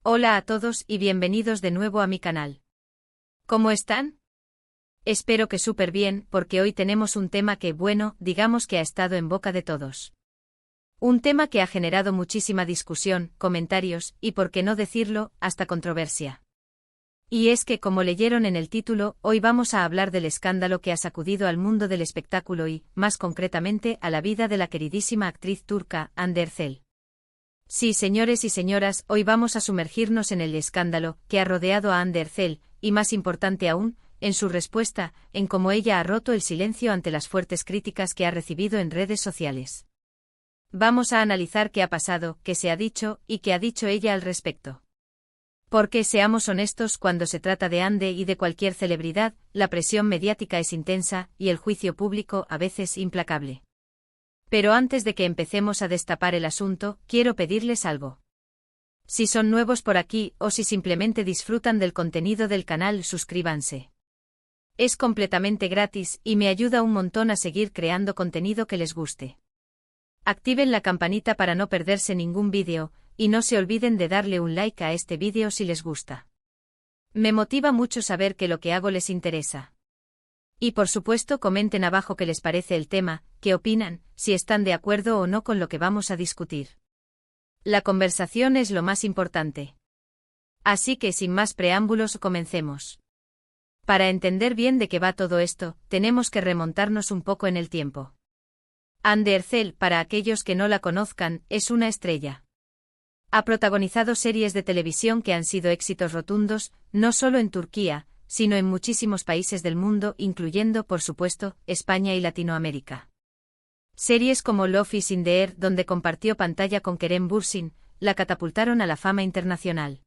Hola a todos y bienvenidos de nuevo a mi canal. ¿Cómo están? Espero que súper bien, porque hoy tenemos un tema que, bueno, digamos que ha estado en boca de todos. Un tema que ha generado muchísima discusión, comentarios y, por qué no decirlo, hasta controversia. Y es que, como leyeron en el título, hoy vamos a hablar del escándalo que ha sacudido al mundo del espectáculo y, más concretamente, a la vida de la queridísima actriz turca, Hande Erçel. Sí, señores y señoras, hoy vamos a sumergirnos en el escándalo que ha rodeado a Hande Erçel, y más importante aún, en su respuesta, en cómo ella ha roto el silencio ante las fuertes críticas que ha recibido en redes sociales. Vamos a analizar qué ha pasado, qué se ha dicho, y qué ha dicho ella al respecto. Porque, seamos honestos, cuando se trata de Hande y de cualquier celebridad, la presión mediática es intensa, y el juicio público a veces implacable. Pero antes de que empecemos a destapar el asunto, quiero pedirles algo. Si son nuevos por aquí o si simplemente disfrutan del contenido del canal, suscríbanse. Es completamente gratis y me ayuda un montón a seguir creando contenido que les guste. Activen la campanita para no perderse ningún vídeo, y no se olviden de darle un like a este vídeo si les gusta. Me motiva mucho saber que lo que hago les interesa. Y por supuesto comenten abajo qué les parece el tema, qué opinan, si están de acuerdo o no con lo que vamos a discutir. La conversación es lo más importante. Así que sin más preámbulos comencemos. Para entender bien de qué va todo esto, tenemos que remontarnos un poco en el tiempo. Hande Erçel, para aquellos que no la conozcan, es una estrella. Ha protagonizado series de televisión que han sido éxitos rotundos, no solo en Turquía, sino en muchísimos países del mundo, incluyendo, por supuesto, España y Latinoamérica. Series como Love is in the Air, donde compartió pantalla con Kerem Bürsin, la catapultaron a la fama internacional.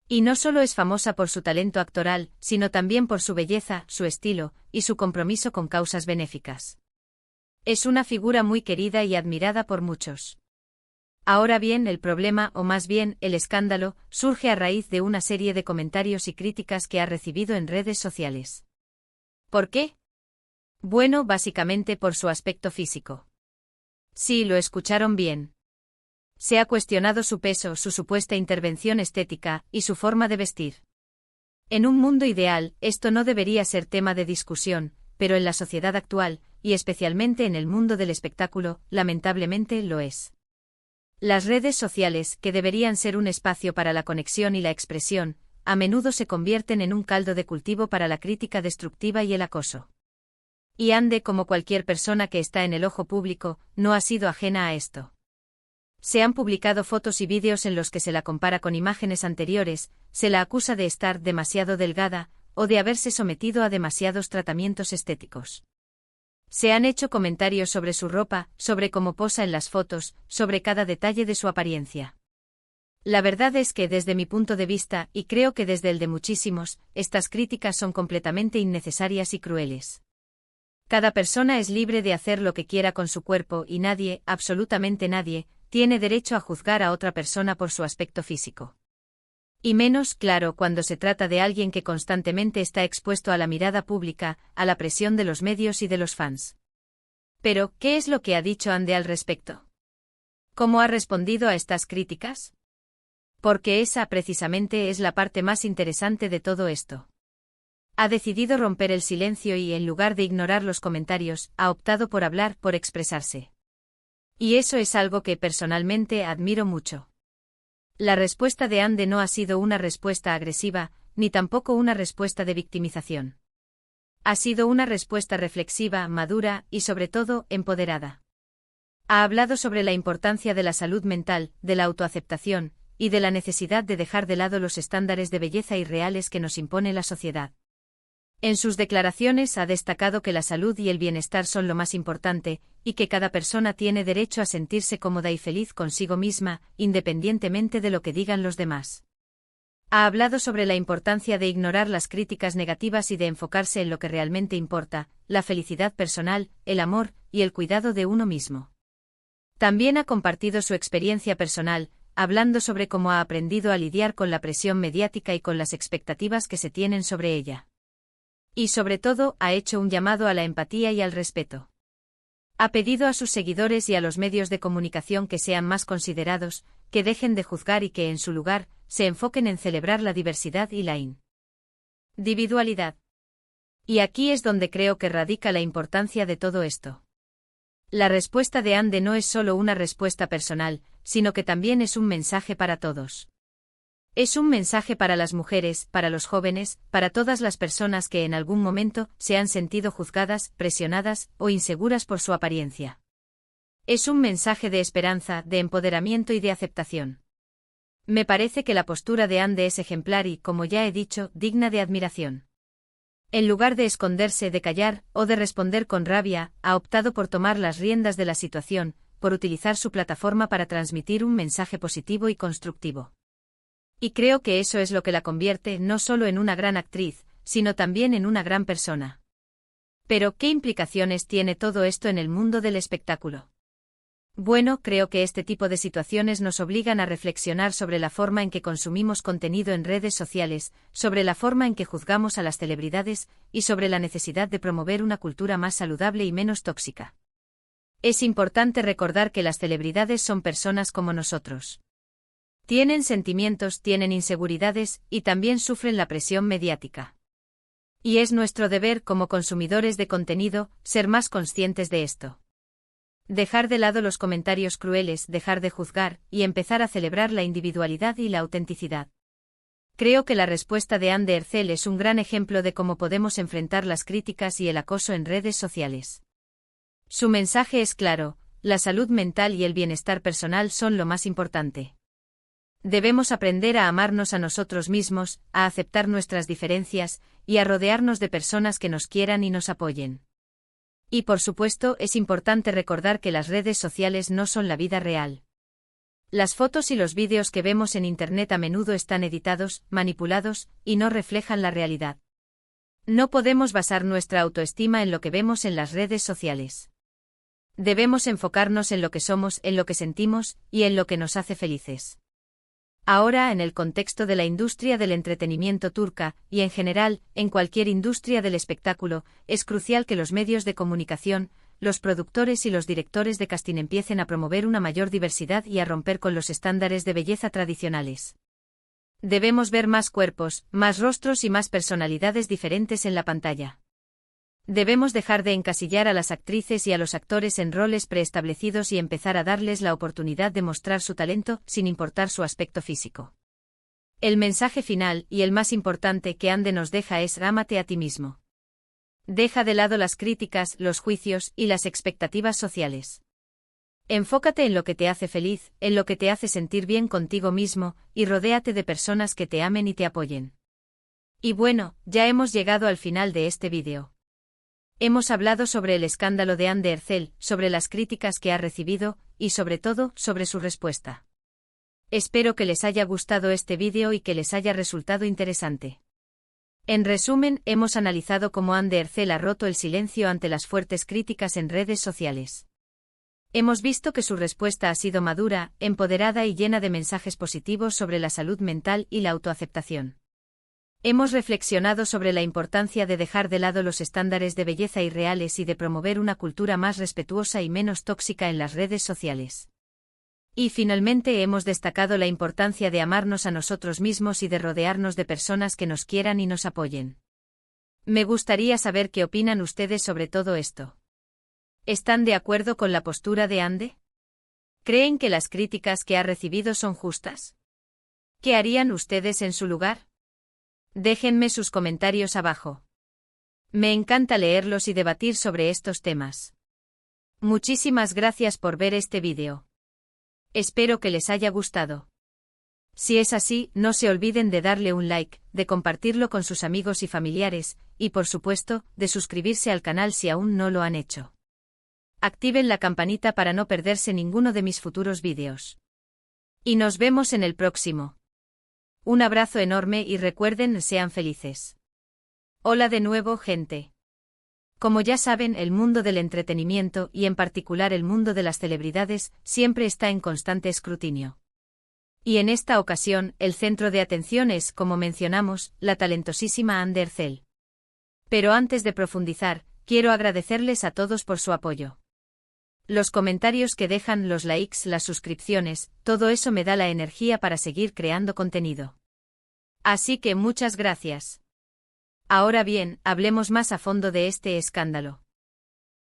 Y no solo es famosa por su talento actoral, sino también por su belleza, su estilo, y su compromiso con causas benéficas. Es una figura muy querida y admirada por muchos. Ahora bien, el problema, o más bien, el escándalo, surge a raíz de una serie de comentarios y críticas que ha recibido en redes sociales. ¿Por qué? Bueno, básicamente por su aspecto físico. Sí, lo escucharon bien. Se ha cuestionado su peso, su supuesta intervención estética, y su forma de vestir. En un mundo ideal, esto no debería ser tema de discusión, pero en la sociedad actual, y especialmente en el mundo del espectáculo, lamentablemente lo es. Las redes sociales, que deberían ser un espacio para la conexión y la expresión, a menudo se convierten en un caldo de cultivo para la crítica destructiva y el acoso. Y Hande, como cualquier persona que está en el ojo público, no ha sido ajena a esto. Se han publicado fotos y vídeos en los que se la compara con imágenes anteriores, se la acusa de estar demasiado delgada, o de haberse sometido a demasiados tratamientos estéticos. Se han hecho comentarios sobre su ropa, sobre cómo posa en las fotos, sobre cada detalle de su apariencia. La verdad es que desde mi punto de vista, y creo que desde el de muchísimos, estas críticas son completamente innecesarias y crueles. Cada persona es libre de hacer lo que quiera con su cuerpo y nadie, absolutamente nadie, tiene derecho a juzgar a otra persona por su aspecto físico. Y menos, claro, cuando se trata de alguien que constantemente está expuesto a la mirada pública, a la presión de los medios y de los fans. Pero, ¿qué es lo que ha dicho Hande al respecto? ¿Cómo ha respondido a estas críticas? Porque esa, precisamente, es la parte más interesante de todo esto. Ha decidido romper el silencio y, en lugar de ignorar los comentarios, ha optado por hablar, por expresarse. Y eso es algo que personalmente admiro mucho. La respuesta de Hande no ha sido una respuesta agresiva, ni tampoco una respuesta de victimización. Ha sido una respuesta reflexiva, madura y sobre todo, empoderada. Ha hablado sobre la importancia de la salud mental, de la autoaceptación, y de la necesidad de dejar de lado los estándares de belleza irreales que nos impone la sociedad. En sus declaraciones ha destacado que la salud y el bienestar son lo más importante, y que cada persona tiene derecho a sentirse cómoda y feliz consigo misma, independientemente de lo que digan los demás. Ha hablado sobre la importancia de ignorar las críticas negativas y de enfocarse en lo que realmente importa, la felicidad personal, el amor y el cuidado de uno mismo. También ha compartido su experiencia personal, hablando sobre cómo ha aprendido a lidiar con la presión mediática y con las expectativas que se tienen sobre ella. Y sobre todo, ha hecho un llamado a la empatía y al respeto. Ha pedido a sus seguidores y a los medios de comunicación que sean más considerados, que dejen de juzgar y que en su lugar, se enfoquen en celebrar la diversidad y la individualidad. Y aquí es donde creo que radica la importancia de todo esto. La respuesta de Ande no es solo una respuesta personal, sino que también es un mensaje para todos. Es un mensaje para las mujeres, para los jóvenes, para todas las personas que en algún momento se han sentido juzgadas, presionadas o inseguras por su apariencia. Es un mensaje de esperanza, de empoderamiento y de aceptación. Me parece que la postura de Ande es ejemplar y, como ya he dicho, digna de admiración. En lugar de esconderse, de callar, o de responder con rabia, ha optado por tomar las riendas de la situación, por utilizar su plataforma para transmitir un mensaje positivo y constructivo. Y creo que eso es lo que la convierte no solo en una gran actriz, sino también en una gran persona. Pero, ¿qué implicaciones tiene todo esto en el mundo del espectáculo? Bueno, creo que este tipo de situaciones nos obligan a reflexionar sobre la forma en que consumimos contenido en redes sociales, sobre la forma en que juzgamos a las celebridades, y sobre la necesidad de promover una cultura más saludable y menos tóxica. Es importante recordar que las celebridades son personas como nosotros. Tienen sentimientos, tienen inseguridades, y también sufren la presión mediática. Y es nuestro deber como consumidores de contenido, ser más conscientes de esto. Dejar de lado los comentarios crueles, dejar de juzgar, y empezar a celebrar la individualidad y la autenticidad. Creo que la respuesta de Ande Ercel es un gran ejemplo de cómo podemos enfrentar las críticas y el acoso en redes sociales. Su mensaje es claro: la salud mental y el bienestar personal son lo más importante. Debemos aprender a amarnos a nosotros mismos, a aceptar nuestras diferencias, y a rodearnos de personas que nos quieran y nos apoyen. Y por supuesto, es importante recordar que las redes sociales no son la vida real. Las fotos y los vídeos que vemos en Internet a menudo están editados, manipulados, y no reflejan la realidad. No podemos basar nuestra autoestima en lo que vemos en las redes sociales. Debemos enfocarnos en lo que somos, en lo que sentimos, y en lo que nos hace felices. Ahora, en el contexto de la industria del entretenimiento turca, y en general, en cualquier industria del espectáculo, es crucial que los medios de comunicación, los productores y los directores de casting empiecen a promover una mayor diversidad y a romper con los estándares de belleza tradicionales. Debemos ver más cuerpos, más rostros y más personalidades diferentes en la pantalla. Debemos dejar de encasillar a las actrices y a los actores en roles preestablecidos y empezar a darles la oportunidad de mostrar su talento, sin importar su aspecto físico. El mensaje final, y el más importante que Ande nos deja es: ámate a ti mismo. Deja de lado las críticas, los juicios y las expectativas sociales. Enfócate en lo que te hace feliz, en lo que te hace sentir bien contigo mismo, y rodéate de personas que te amen y te apoyen. Y bueno, ya hemos llegado al final de este vídeo. Hemos hablado sobre el escándalo de Ande Ercel, sobre las críticas que ha recibido, y sobre todo, sobre su respuesta. Espero que les haya gustado este vídeo y que les haya resultado interesante. En resumen, hemos analizado cómo Ande Ercel ha roto el silencio ante las fuertes críticas en redes sociales. Hemos visto que su respuesta ha sido madura, empoderada y llena de mensajes positivos sobre la salud mental y la autoaceptación. Hemos reflexionado sobre la importancia de dejar de lado los estándares de belleza irreales y de promover una cultura más respetuosa y menos tóxica en las redes sociales. Y finalmente hemos destacado la importancia de amarnos a nosotros mismos y de rodearnos de personas que nos quieran y nos apoyen. Me gustaría saber qué opinan ustedes sobre todo esto. ¿Están de acuerdo con la postura de Ande? ¿Creen que las críticas que ha recibido son justas? ¿Qué harían ustedes en su lugar? Déjenme sus comentarios abajo. Me encanta leerlos y debatir sobre estos temas. Muchísimas gracias por ver este vídeo. Espero que les haya gustado. Si es así, no se olviden de darle un like, de compartirlo con sus amigos y familiares, y por supuesto, de suscribirse al canal si aún no lo han hecho. Activen la campanita para no perderse ninguno de mis futuros vídeos. Y nos vemos en el próximo. Un abrazo enorme y recuerden, sean felices. Hola de nuevo, gente. Como ya saben, el mundo del entretenimiento y en particular el mundo de las celebridades siempre está en constante escrutinio. Y en esta ocasión, el centro de atención es, como mencionamos, la talentosísima Ande Ercel. Pero antes de profundizar, quiero agradecerles a todos por su apoyo. Los comentarios que dejan, los likes, las suscripciones, todo eso me da la energía para seguir creando contenido. Así que muchas gracias. Ahora bien, hablemos más a fondo de este escándalo.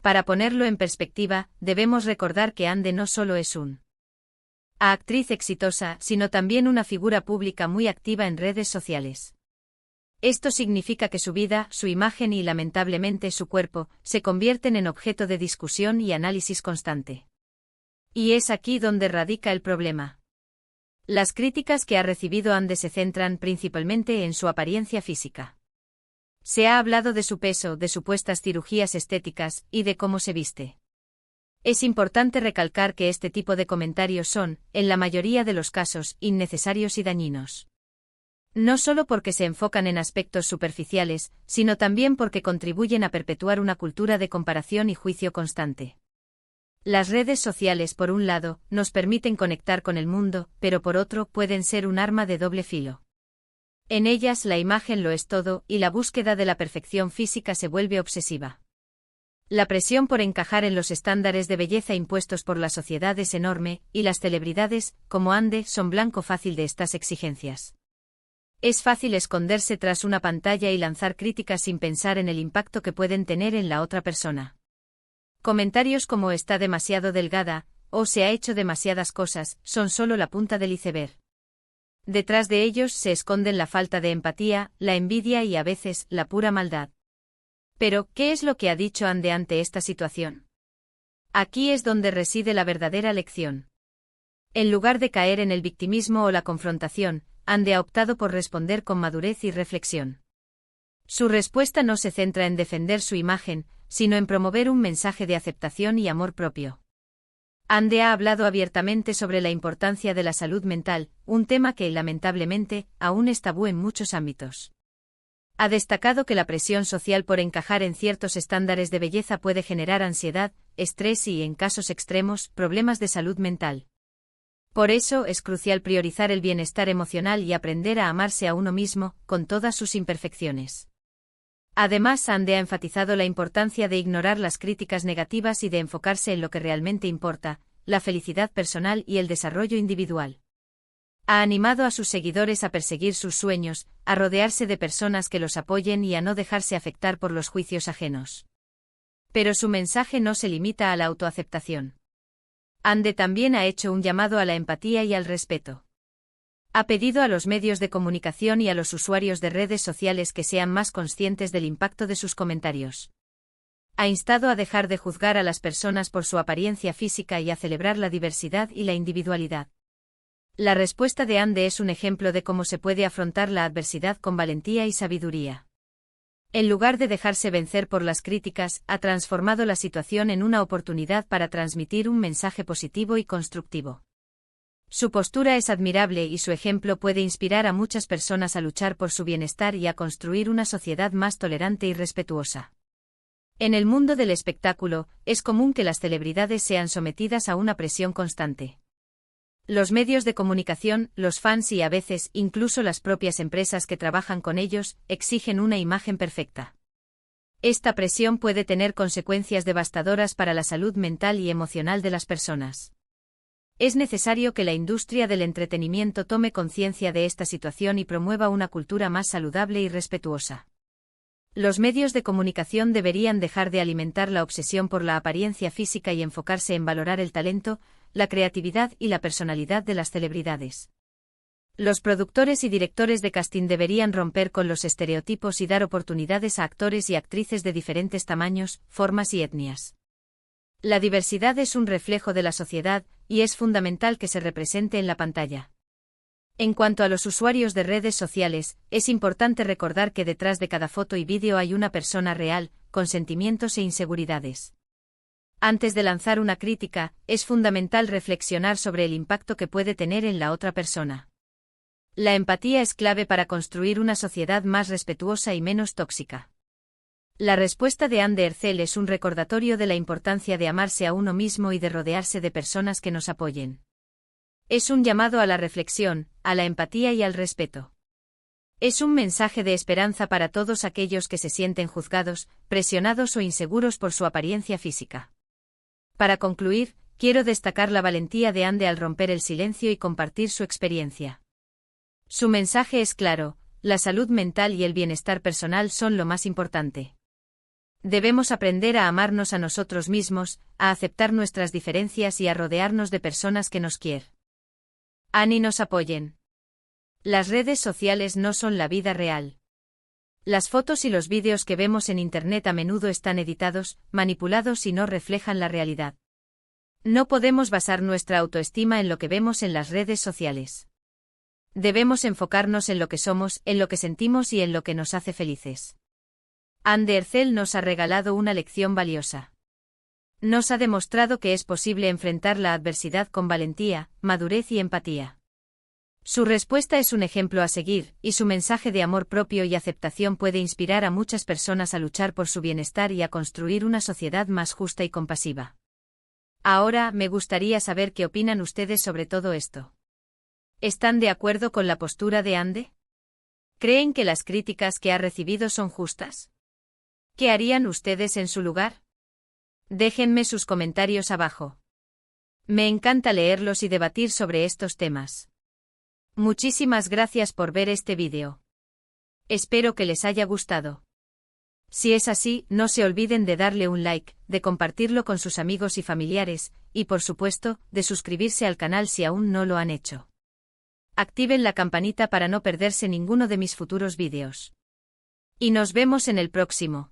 Para ponerlo en perspectiva, debemos recordar que Ande no solo es una actriz exitosa, sino también una figura pública muy activa en redes sociales. Esto significa que su vida, su imagen y lamentablemente su cuerpo, se convierten en objeto de discusión y análisis constante. Y es aquí donde radica el problema. Las críticas que ha recibido Ande se centran principalmente en su apariencia física. Se ha hablado de su peso, de supuestas cirugías estéticas, y de cómo se viste. Es importante recalcar que este tipo de comentarios son, en la mayoría de los casos, innecesarios y dañinos. No solo porque se enfocan en aspectos superficiales, sino también porque contribuyen a perpetuar una cultura de comparación y juicio constante. Las redes sociales, por un lado, nos permiten conectar con el mundo, pero por otro, pueden ser un arma de doble filo. En ellas la imagen lo es todo, y la búsqueda de la perfección física se vuelve obsesiva. La presión por encajar en los estándares de belleza impuestos por la sociedad es enorme, y las celebridades, como Ande, son blanco fácil de estas exigencias. Es fácil esconderse tras una pantalla y lanzar críticas sin pensar en el impacto que pueden tener en la otra persona. Comentarios como está demasiado delgada, o se ha hecho demasiadas cosas, son solo la punta del iceberg. Detrás de ellos se esconden la falta de empatía, la envidia y a veces, la pura maldad. Pero, ¿qué es lo que ha dicho Ande ante esta situación? Aquí es donde reside la verdadera lección. En lugar de caer en el victimismo o la confrontación, Ande ha optado por responder con madurez y reflexión. Su respuesta no se centra en defender su imagen, sino en promover un mensaje de aceptación y amor propio. Ande ha hablado abiertamente sobre la importancia de la salud mental, un tema que, lamentablemente, aún es tabú en muchos ámbitos. Ha destacado que la presión social por encajar en ciertos estándares de belleza puede generar ansiedad, estrés y, en casos extremos, problemas de salud mental. Por eso es crucial priorizar el bienestar emocional y aprender a amarse a uno mismo, con todas sus imperfecciones. Además, Ande ha enfatizado la importancia de ignorar las críticas negativas y de enfocarse en lo que realmente importa, la felicidad personal y el desarrollo individual. Ha animado a sus seguidores a perseguir sus sueños, a rodearse de personas que los apoyen y a no dejarse afectar por los juicios ajenos. Pero su mensaje no se limita a la autoaceptación. Ande también ha hecho un llamado a la empatía y al respeto. Ha pedido a los medios de comunicación y a los usuarios de redes sociales que sean más conscientes del impacto de sus comentarios. Ha instado a dejar de juzgar a las personas por su apariencia física y a celebrar la diversidad y la individualidad. La respuesta de Ande es un ejemplo de cómo se puede afrontar la adversidad con valentía y sabiduría. En lugar de dejarse vencer por las críticas, ha transformado la situación en una oportunidad para transmitir un mensaje positivo y constructivo. Su postura es admirable y su ejemplo puede inspirar a muchas personas a luchar por su bienestar y a construir una sociedad más tolerante y respetuosa. En el mundo del espectáculo, es común que las celebridades sean sometidas a una presión constante. Los medios de comunicación, los fans y a veces incluso las propias empresas que trabajan con ellos, exigen una imagen perfecta. Esta presión puede tener consecuencias devastadoras para la salud mental y emocional de las personas. Es necesario que la industria del entretenimiento tome conciencia de esta situación y promueva una cultura más saludable y respetuosa. Los medios de comunicación deberían dejar de alimentar la obsesión por la apariencia física y enfocarse en valorar el talento, la creatividad y la personalidad de las celebridades. Los productores y directores de casting deberían romper con los estereotipos y dar oportunidades a actores y actrices de diferentes tamaños, formas y etnias. La diversidad es un reflejo de la sociedad, y es fundamental que se represente en la pantalla. En cuanto a los usuarios de redes sociales, es importante recordar que detrás de cada foto y vídeo hay una persona real, con sentimientos e inseguridades. Antes de lanzar una crítica, es fundamental reflexionar sobre el impacto que puede tener en la otra persona. La empatía es clave para construir una sociedad más respetuosa y menos tóxica. La respuesta de Ande Ercel es un recordatorio de la importancia de amarse a uno mismo y de rodearse de personas que nos apoyen. Es un llamado a la reflexión, a la empatía y al respeto. Es un mensaje de esperanza para todos aquellos que se sienten juzgados, presionados o inseguros por su apariencia física. Para concluir, quiero destacar la valentía de Ande al romper el silencio y compartir su experiencia. Su mensaje es claro: la salud mental y el bienestar personal son lo más importante. Debemos aprender a amarnos a nosotros mismos, a aceptar nuestras diferencias y a rodearnos de personas que nos quieren y nos apoyen. Las redes sociales no son la vida real. Las fotos y los vídeos que vemos en Internet a menudo están editados, manipulados y no reflejan la realidad. No podemos basar nuestra autoestima en lo que vemos en las redes sociales. Debemos enfocarnos en lo que somos, en lo que sentimos y en lo que nos hace felices. Ande Ercel nos ha regalado una lección valiosa. Nos ha demostrado que es posible enfrentar la adversidad con valentía, madurez y empatía. Su respuesta es un ejemplo a seguir, y su mensaje de amor propio y aceptación puede inspirar a muchas personas a luchar por su bienestar y a construir una sociedad más justa y compasiva. Ahora, me gustaría saber qué opinan ustedes sobre todo esto. ¿Están de acuerdo con la postura de Ande? ¿Creen que las críticas que ha recibido son justas? ¿Qué harían ustedes en su lugar? Déjenme sus comentarios abajo. Me encanta leerlos y debatir sobre estos temas. Muchísimas gracias por ver este vídeo. Espero que les haya gustado. Si es así, no se olviden de darle un like, de compartirlo con sus amigos y familiares, y por supuesto, de suscribirse al canal si aún no lo han hecho. Activen la campanita para no perderse ninguno de mis futuros vídeos. Y nos vemos en el próximo.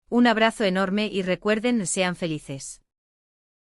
Un abrazo enorme y recuerden, sean felices.